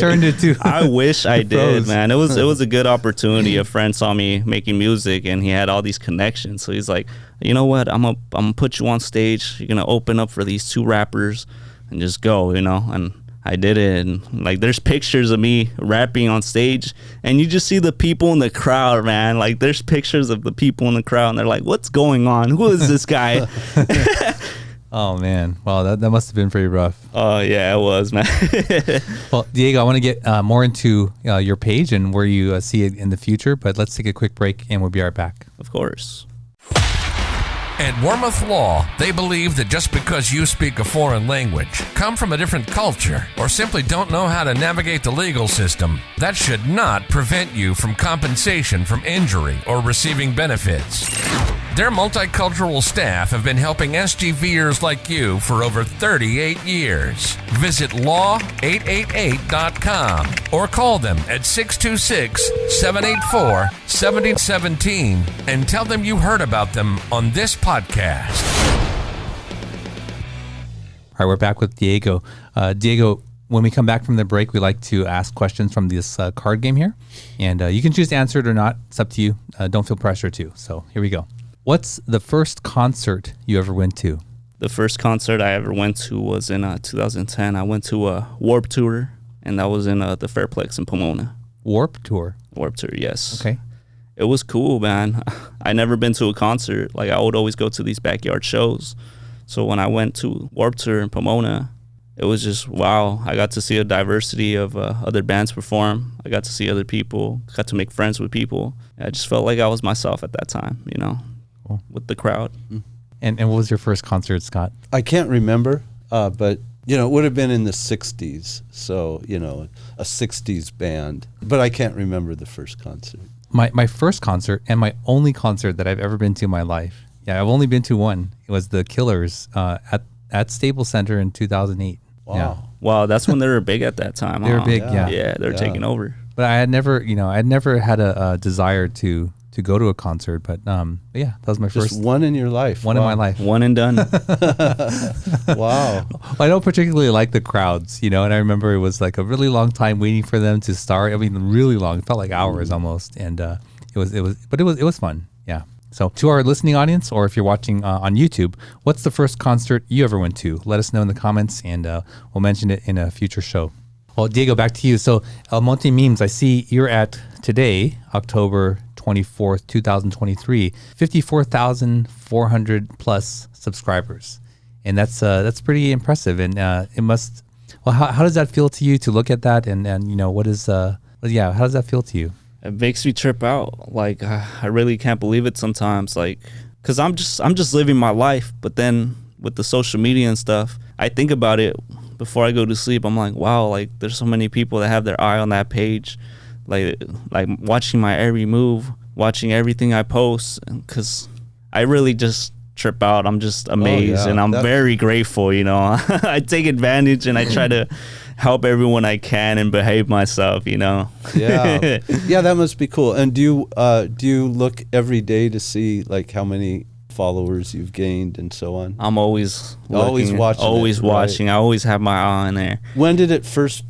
turned it to. I wish I did, man. It was a good opportunity. A friend saw me making music, and he had all these connections. So he's like, "You know what? I'm gonna put you on stage. You're gonna open up for these two rappers, and just go, And I did it, and like, there's pictures of me rapping on stage, and you just see the people in the crowd, man. Like, there's pictures of the people in the crowd, and they're like, "What's going on? Who is this guy?" Oh man, wow, that must have been pretty rough. Oh yeah, it was, man. Well, Diego, I want to get more into your page and where you see it in the future, but let's take a quick break and we'll be right back. Of course. At Warmouth Law, they believe that just because you speak a foreign language, come from a different culture, or simply don't know how to navigate the legal system, that should not prevent you from compensation from injury or receiving benefits. Their multicultural staff have been helping SGVers like you for over 38 years. Visit law888.com or call them at 626-784-7017 and tell them you heard about them on this podcast. All right, we're back with Diego. Diego, when we come back from the break, we like to ask questions from this card game here. And you can choose to answer it or not. It's up to you. Don't feel pressure to. So here we go. What's the first concert you ever went to? The first concert I ever went to was in 2010. I went to a Warped Tour, and that was in the Fairplex in Pomona. Warped Tour? Warped Tour, yes. Okay. It was cool, man. I never been to a concert. Like, I would always go to these backyard shows. So when I went to Warped Tour in Pomona, it was just, wow. I got to see a diversity of other bands perform. I got to see other people, got to make friends with people. I just felt like I was myself at that time, Cool. with the crowd. And what was your first concert, Scott? I can't remember, but it would have been in the 60s. So, a 60s band. But I can't remember the first concert. My first concert and my only concert that I've ever been to in my life. Yeah, I've only been to one. It was the Killers at Staples Center in 2008. Wow. Yeah. Wow, that's when they were big at that time. They were big, Yeah. Yeah, they were taking over. But I had never, I'd never had a desire to go to a concert. But yeah, that was my Just first one in your life. one in my life. One and done. Wow. I don't particularly like the crowds, and I remember it was like a really long time waiting for them to start. I mean, really long. It felt like hours almost, and it was fun. Yeah. So to our listening audience, or if you're watching on YouTube, what's the first concert you ever went to? Let us know in the comments, and we'll mention it in a future show. Well, Diego, back to you. So El Monte Memes, I see you're at today, October 24th, 2023, 54,400 plus subscribers. And that's pretty impressive. And it must, well, how does that feel to you to look at that? And what is, how does that feel to you? It makes me trip out. Like, I really can't believe it sometimes. Like, cause I'm just living my life. But then with the social media and stuff, I think about it before I go to sleep. I'm like, wow, like there's so many people that have their eye on that page. Like watching my every move, watching everything I post, because I really just trip out. I'm just amazed, and I'm very grateful. I take advantage and I try to help everyone I can and behave myself. Yeah, that must be cool. And do you look every day to see like how many followers you've gained and so on? I'm always watching. Watching. I always have my eye on there. When did it first?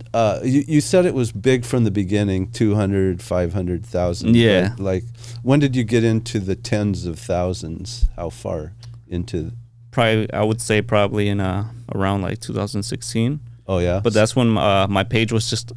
You said it was big from the beginning, 200, 500,000. Yeah. Like, when did you get into the tens of thousands? How far into? I would say probably in around like 2016. Oh yeah. But that's when my page was just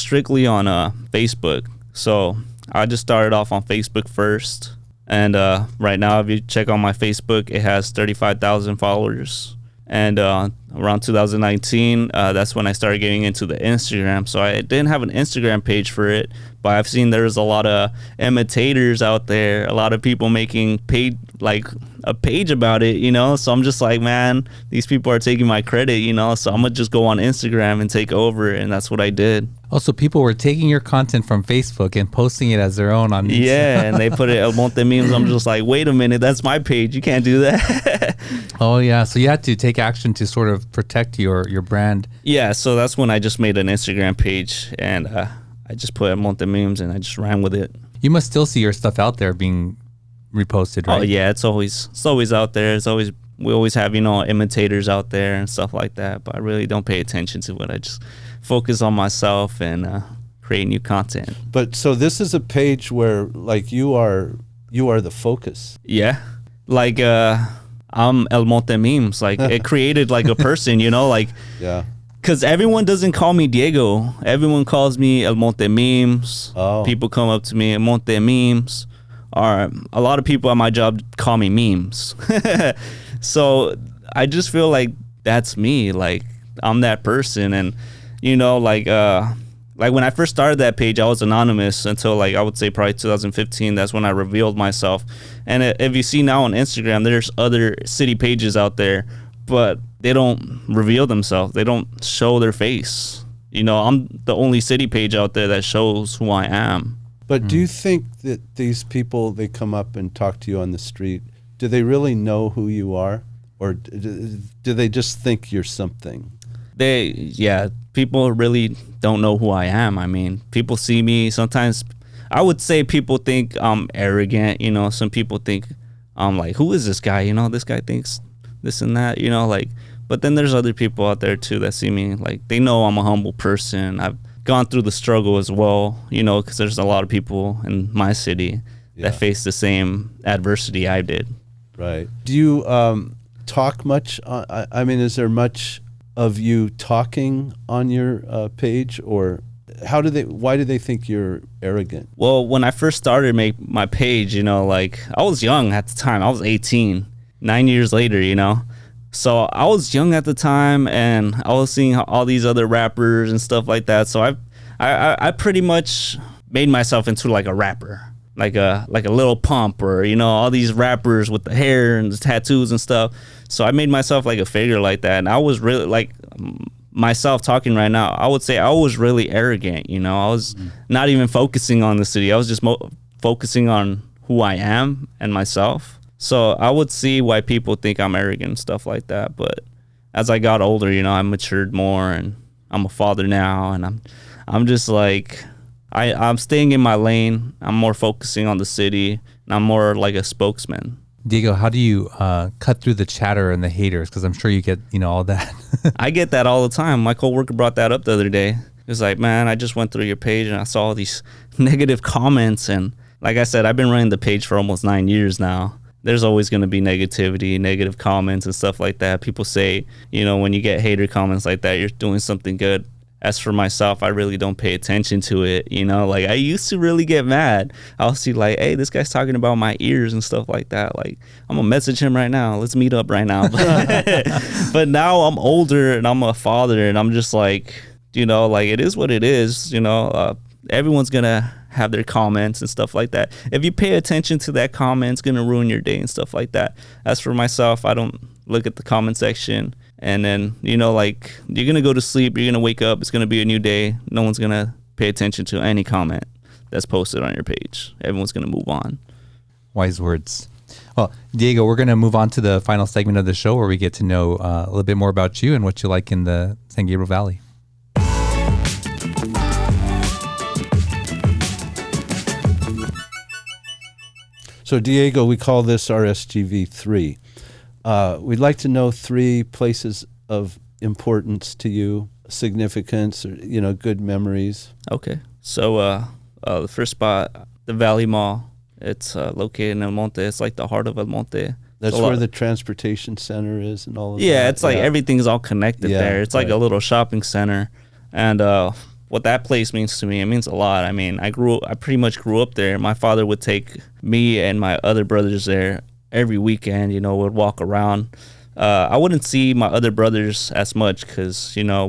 strictly on Facebook. So I just started off on Facebook first. And right now, if you check on my Facebook, it has 35,000 followers. And around 2019, that's when I started getting into the Instagram. So I didn't have an Instagram page for it, but I've seen there's a lot of imitators out there, a lot of people making a page about it, So I'm just like, man, these people are taking my credit, So I'm going to just go on Instagram and take over. And that's what I did. Also, people were taking your content from Facebook and posting it as their own on Instagram. Yeah, and they put it El Monte Memes. I'm just like, wait a minute, that's my page. You can't do that. Oh, yeah. So you had to take action to sort of protect your brand. Yeah, so that's when I just made an Instagram page, and I just put El Monte Memes, and I just ran with it. You must still see your stuff out there being reposted, right? Oh, yeah, it's always out there. We always have, imitators out there and stuff like that, but I really don't pay attention to it. I just focus on myself and create new content. But so this is a page where like you are the focus. Yeah, like I'm El Monte Memes. Like it created like a person, like yeah. Because everyone doesn't call me Diego. Everyone calls me El Monte Memes. Oh. People come up to me, El Monte Memes. Or a lot of people at my job call me Memes. So I just feel like that's me. Like I'm that person, and like when I first started that page, I was anonymous until like I would say probably 2015. That's when I revealed myself. And if you see now on Instagram, there's other city pages out there, but they don't reveal themselves. They don't show their face. I'm the only city page out there that shows who I am. But do you think that these people, they come up and talk to you on the street, do they really know who you are? Or do they just think you're something? People really don't know who I am. I mean, people see me sometimes. I would say people think I'm arrogant. Some people think I'm like, who is this guy? This guy thinks this and that. But then there's other people out there too that see me like they know I'm a humble person. I've gone through the struggle as well. Because there's a lot of people in my city that face the same adversity I did. Right. Do you talk much? I mean, is there much of you talking on your page, or why do they think you're arrogant? Well, when I first started my page, like I was young at the time. I was 18, 9 years later, So I was young at the time, and I was seeing all these other rappers and stuff like that. So I pretty much made myself into like a rapper. a little pump, or all these rappers with the hair and the tattoos and stuff. So I made myself like a figure like that, and I was really like myself talking right now. I would say I was really arrogant. I was not even focusing on the city. I was just focusing on who I am and myself. So I would see why people think I'm arrogant and stuff like that. But as I got older, I matured more, and I'm a father now, and I'm just like, I'm staying in my lane. I'm more focusing on the city, and I'm more like a spokesman. Diego, how do you cut through the chatter and the haters? Because I'm sure you get, all that. I get that all the time. My coworker brought that up the other day. He was like, man, I just went through your page and I saw all these negative comments. And like I said, I've been running the page for almost 9 years now. There's always going to be negativity, negative comments and stuff like that. People say, when you get hater comments like that, you're doing something good. As for myself, I really don't pay attention to it. Like I used to really get mad. I'll see like, hey, this guy's talking about my ears and stuff like that. Like, I'm going to message him right now. Let's meet up right now. But now I'm older and I'm a father, and I'm just like, like it is what it is. Everyone's going to have their comments and stuff like that. If you pay attention to that comment, it's going to ruin your day and stuff like that. As for myself, I don't look at the comment section. And then, like, you're going to go to sleep, you're going to wake up, it's going to be a new day. No one's going to pay attention to any comment that's posted on your page. Everyone's going to move on. Wise words. Well, Diego, we're going to move on to the final segment of the show where we get to know a little bit more about you and what you like in the San Gabriel Valley. So, Diego, we call this our SGV 3. We'd like to know 3 places of importance to you, significance, or, good memories. Okay. So the first spot, the Valley Mall. It's located in El Monte. It's like the heart of El Monte. That's where the transportation center is and all of that. Yeah, it's like everything's all connected there. It's like a little shopping center. And what that place means to me, it means a lot. I mean, I pretty much grew up there. My father would take me and my other brothers there every weekend. Would walk around. I wouldn't see my other brothers as much because, I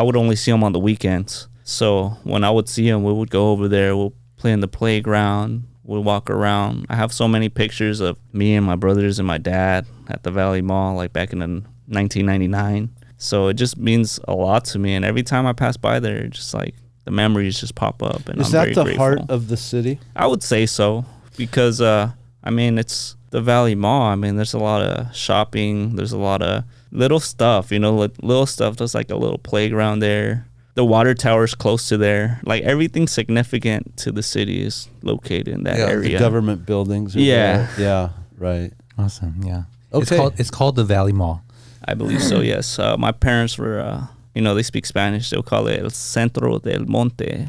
would only see them on the weekends. So when I would see them, we would go over there. We'll play in the playground. We'll walk around. I have so many pictures of me and my brothers and my dad at the Valley Mall, like back in 1999. So it just means a lot to me. And every time I pass by there, just like the memories just pop up. And is that the heart of the city? I would say so because, it's the Valley Mall. I mean, there's a lot of shopping. There's a lot of little stuff, little stuff. There's like a little playground there. The water tower is close to there. Like everything significant to the city is located in that area. The government buildings. Are there. Yeah, right. Awesome. Yeah. Okay. It's called the Valley Mall. I believe so. Yes. My parents were, they speak Spanish. They'll call it El Centro del Monte,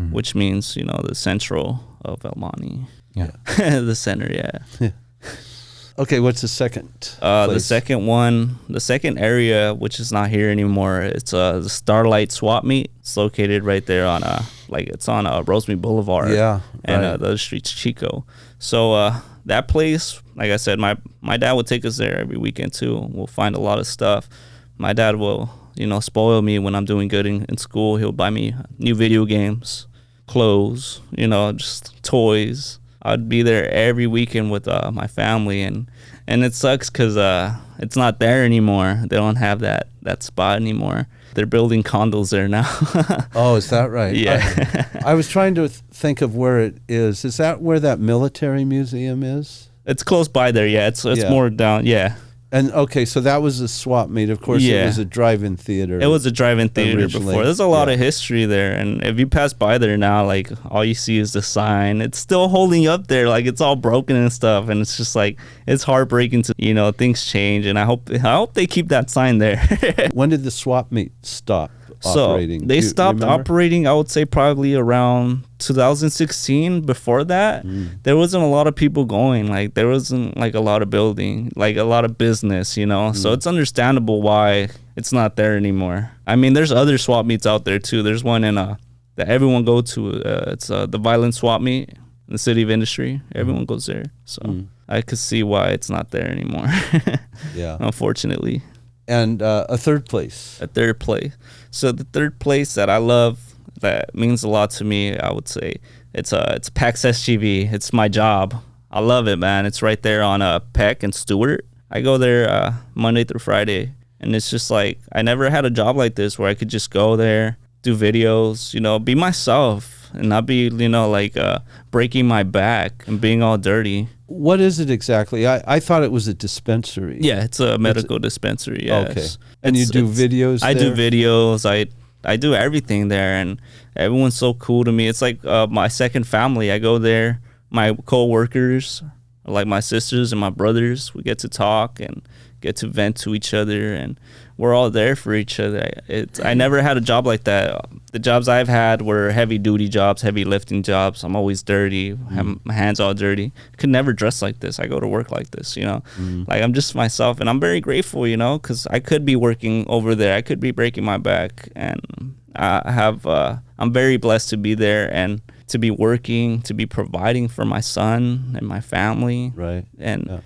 which means the central of El Monte. Yeah. The center. Yeah. Okay, what's the second place? The second area, which is not here anymore, it's the Starlight Swap Meet. It's located right there on it's on Rosemead Boulevard. Yeah, and right. the other street's Chico. So that place, like I said, my dad would take us there every weekend too. We'll find a lot of stuff. My dad will, spoil me when I'm doing good in school. He'll buy me new video games, clothes, just toys. I'd be there every weekend with my family, and it sucks because it's not there anymore. They don't have that spot anymore. They're building condos there now. Oh, is that right? Yeah. I was trying to think of where it is. Is that where that military museum is? It's close by there, yeah. It's more down, yeah. And okay, so that was a swap meet. Of course, it was a drive-in theater. It was a drive-in theater originally. before. There's a lot of history there, and if you pass by there now, like all you see is the sign. It's still holding up there, like it's all broken and stuff, and it's just like it's heartbreaking to things change, and I hope they keep that sign there. When did the swap meet stop operating? So they stopped operating, I would say probably around 2016. Before that, there wasn't a lot of people going. Like there wasn't like a lot of building, like a lot of business, So it's understandable why it's not there anymore. I mean, there's other swap meets out there too. There's one in that everyone go to. It's the Violent Swap Meet in the City of Industry. Everyone goes there. So I could see why it's not there anymore. Yeah, unfortunately. And a third place. So the third place that I love, that means a lot to me, I would say, It's PAX SGV. It's my job. I love it, man. It's right there on Peck and Stewart. I go there Monday through Friday, and it's just like I never had a job like this where I could just go there, do videos, be myself and not be, like breaking my back and being all dirty. What is it exactly? I thought it was a dispensary. Yeah, it's a medical dispensary. Yes. Okay. And you do videos I there? do videos. I do everything there, and everyone's so cool to me. It's like my second family. I go there. My co-workers, like my sisters and my brothers, we get to talk and get to vent to each other, and we're all there for each other. I never had a job like that. The jobs I've had were heavy duty jobs, heavy lifting jobs. I'm always dirty, have my hands all dirty. I could never dress like this. I go to work like this, Like I'm just myself, and I'm very grateful, because I could be working over there. I could be breaking my back, and I'm very blessed to be there and to be working, to be providing for my son and my family. Right. And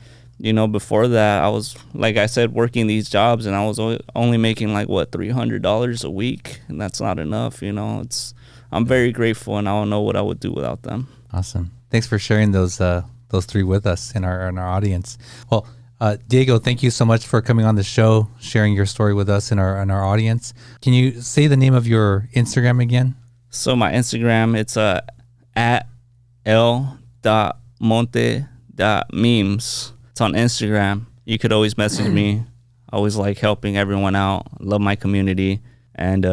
before that, I was, like I said, working these jobs, and I was only making like $300 a week, and that's not enough. I'm very grateful, and I don't know what I would do without them. Awesome. Thanks for sharing those three with us in our audience. Well, Diego, thank you so much for coming on the show, sharing your story with us and our audience. Can you say the name of your Instagram again? So my Instagram, it's at l.monte.memes. It's on Instagram. You could always message me. I always like helping everyone out. Love my community. And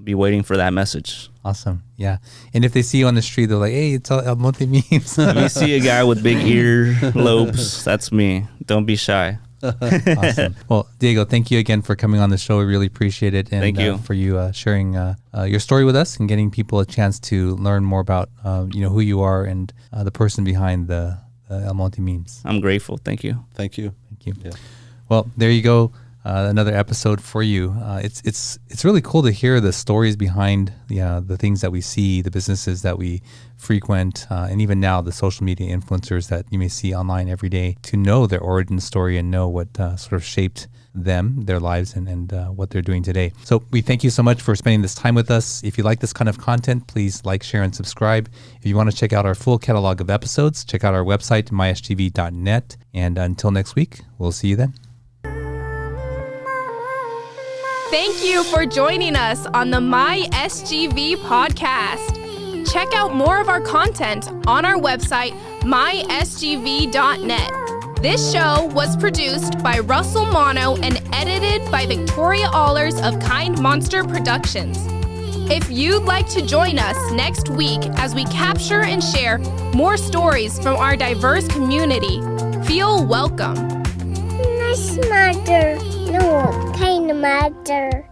be waiting for that message. Awesome. Yeah. And if they see you on the street, they're like, hey, it's El Monte Memes. If you see a guy with big ear lobes, that's me. Don't be shy. Awesome. Well, Diego, thank you again for coming on the show. We really appreciate it. And thank you for you sharing your story with us and getting people a chance to learn more about who you are and the person behind the El Monte Memes. I'm grateful. Thank you. Thank you. Thank you. Yeah. Well, there you go. Another episode for you. It's really cool to hear the stories behind the things that we see, the businesses that we frequent, and even now the social media influencers that you may see online every day, to know their origin story and know what sort of shaped them, their lives, and what they're doing today. So we thank you so much for spending this time with us. If you like this kind of content, please like, share, and subscribe. If you want to check out our full catalog of episodes, check out our website, mysgv.net. And until next week, we'll see you then. Thank you for joining us on the My SGV podcast. Check out more of our content on our website, mysgv.net. This show was produced by Russell Mono and edited by Victoria Allers of Kind Monster Productions. If you'd like to join us next week as we capture and share more stories from our diverse community, feel welcome. Nice mother. No, kind mother.